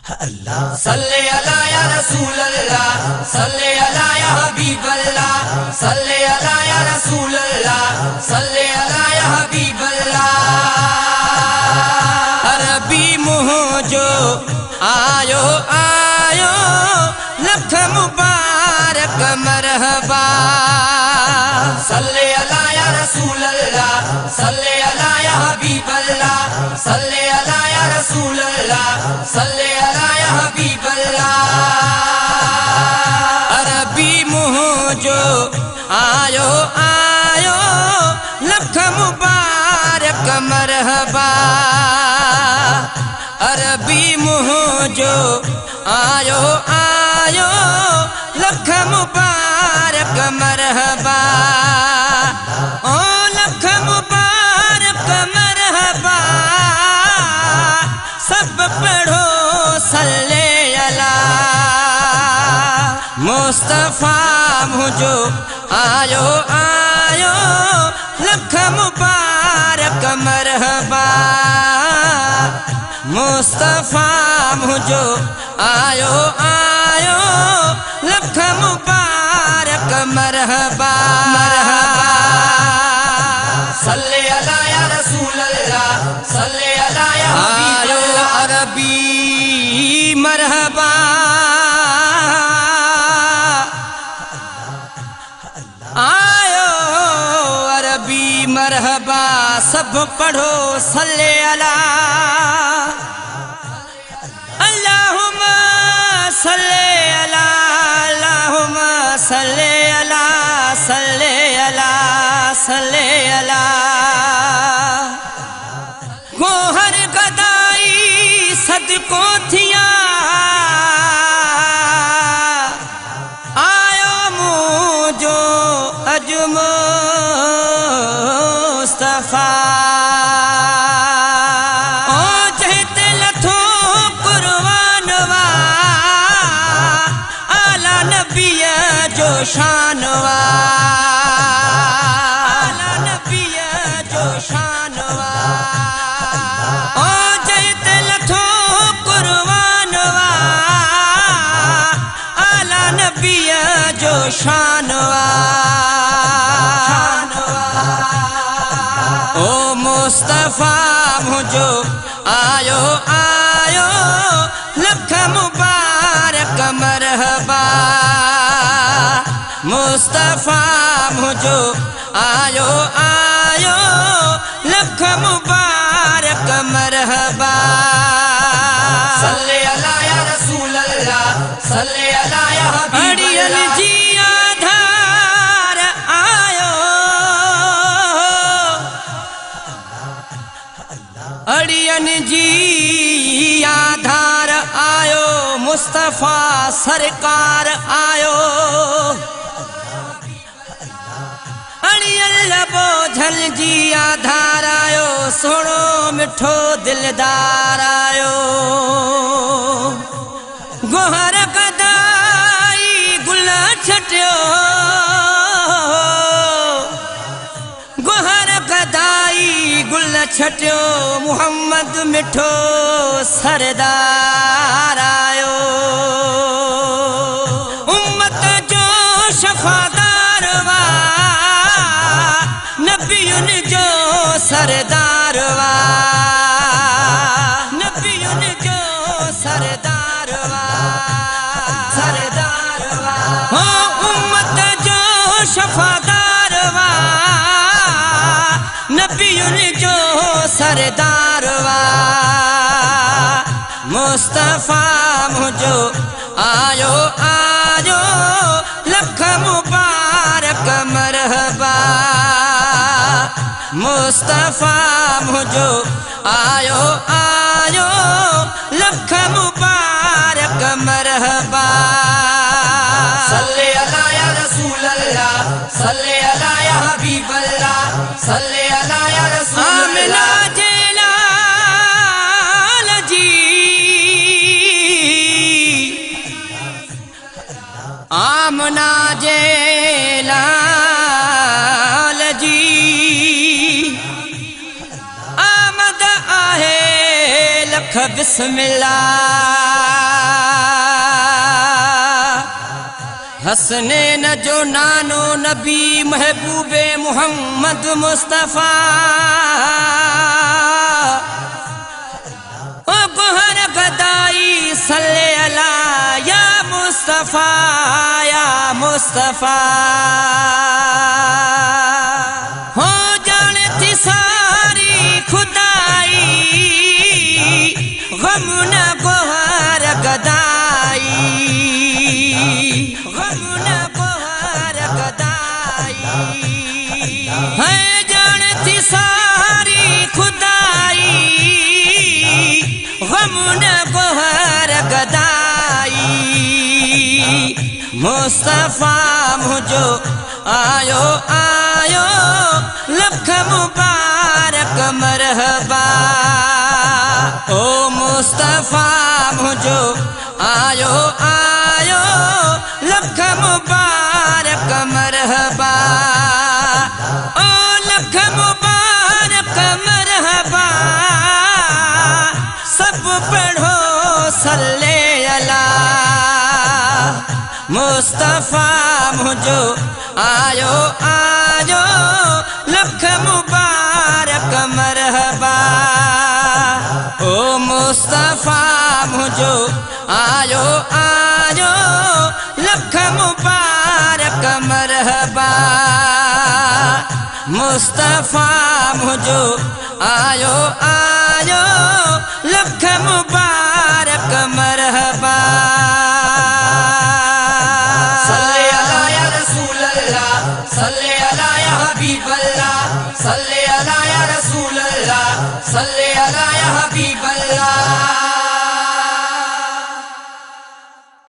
अल्लाह सल्ले अला या रसूल अल्लाह, सल्ले अला या हबीब अल्लाह, सल्ले अला या रसूल अल्लाह, सल्ले अला या हबीब अल्लाह। अरबी मुँह जो आयो आयो लख मुबारक मरहबा। सल्ले अला या रसूल अल्लाह, सल्ले अला या हबीब अल्लाह, सल्ले अला या रसूल अल्लाह, सल्ले अला या हबीब अल्लाह। अरबी मुँह जो आयो आयो लख मुबारक मरहबा। अरबी मुँह जो आयो आयो लख मुबारक मरहबा। ओ लख मुबारक मरहबा। सब पढ़ो सल्ले अला मुस्तफा मुझो आयो आयो लख मुबारक मरहबा। मुस्तफा मुझो आयो आयो लख मुबारक मरहबा मरहबा। सल्ले अला या रसूल अल्लाह, सल्ले अला या हबीब अल्लाह। अरबी मरहबा आयो अरबी मरहबा। सब पढ़ो सल्ले अला। अल्लाहुम्मा सल्ले अला, अल्लाहुम्मा सल्ले अला, सल्ले अला, सल्ले अला। गोहर गदाई सदको थिया आयो मुझो अजमो मुस्तफा। ओ जहते लथो कुर्बानवा आला नबिय जो शानवा, आला नबिय जो शानवा। ओ जहते लथो कुर्बानवा आला नबिय जो शानवा। ओ मुस्तफा मुझो आयो आयो लख मुबारक मरहबा। मुस्तफा मुझो आयो आयो लख मुबारक मरहबा। सल्ले अला या रसूल अल्लाह, सल्ले अला या हबीब अल्लाह। जी आधार आयो अड़ियन जी आधार आयो मुस्तफा सरकार आयो। अड़ियल बोझल जी आधार आयो सोनो मिठो दिलदार आयो। गोहर गदाई गुल छटियो, गोहर गदाई गुल छटियो मुहम्मद मिठो सरदार आयो। उम्मत जो शफादार वा नबियुन जो सरदार वा, नबियुन जो सरदार वा, सरदार वा। हो उम्मत जो शफादार वा नबियुन जो सरदार वा। मुस्तफा मुझो आयो आयो लख मुबारक मरहबा। मुस्तफा मुझो आयो आयो लख मुबारक मरहबा। सल्ले अला या रसूल अल्लाह, सल्ले अला या हबीब अल्लाह, सल्ले अला या रसूल अल्लाह। आमना जेलाल जी, आमना जेलाल जी आमद आहे लख बिस्मिल्लाह। हसने न जो नानो नबी महबूबे मोहम्मद मुस्तफ़ा ओ गोहर गदाई सल्ले अला या मुस्तफ़ा या मुस्तफ़ा हो जाने थी सारी खुदाई गम न गोहर गदाई गम न गोहर गदाई है जानती सारी खुदाई गम न गोहर गदाई मुस्तफ़ा मुझो आयो आयो लख मुबारक मरहबा ओ मुस्तफ़ा मुझो आयो आयो लख मुबारक मरहबा ओ लख मुबारक मरहबा सब पढ़ो सल्ले अला मुस्तफ़ा मुझो आयो आयो लख मुबारक मरहबा ओ मुस्तफ़ा मुझो आयो आयो लख मुबारक मरहबा मुस्तफ़ा मुझो आयो आयो लख मुबारक मरहबा सल्ले अला या रसूल अल्लाह सल्ले अला या हबीब अल्लाह सल्ले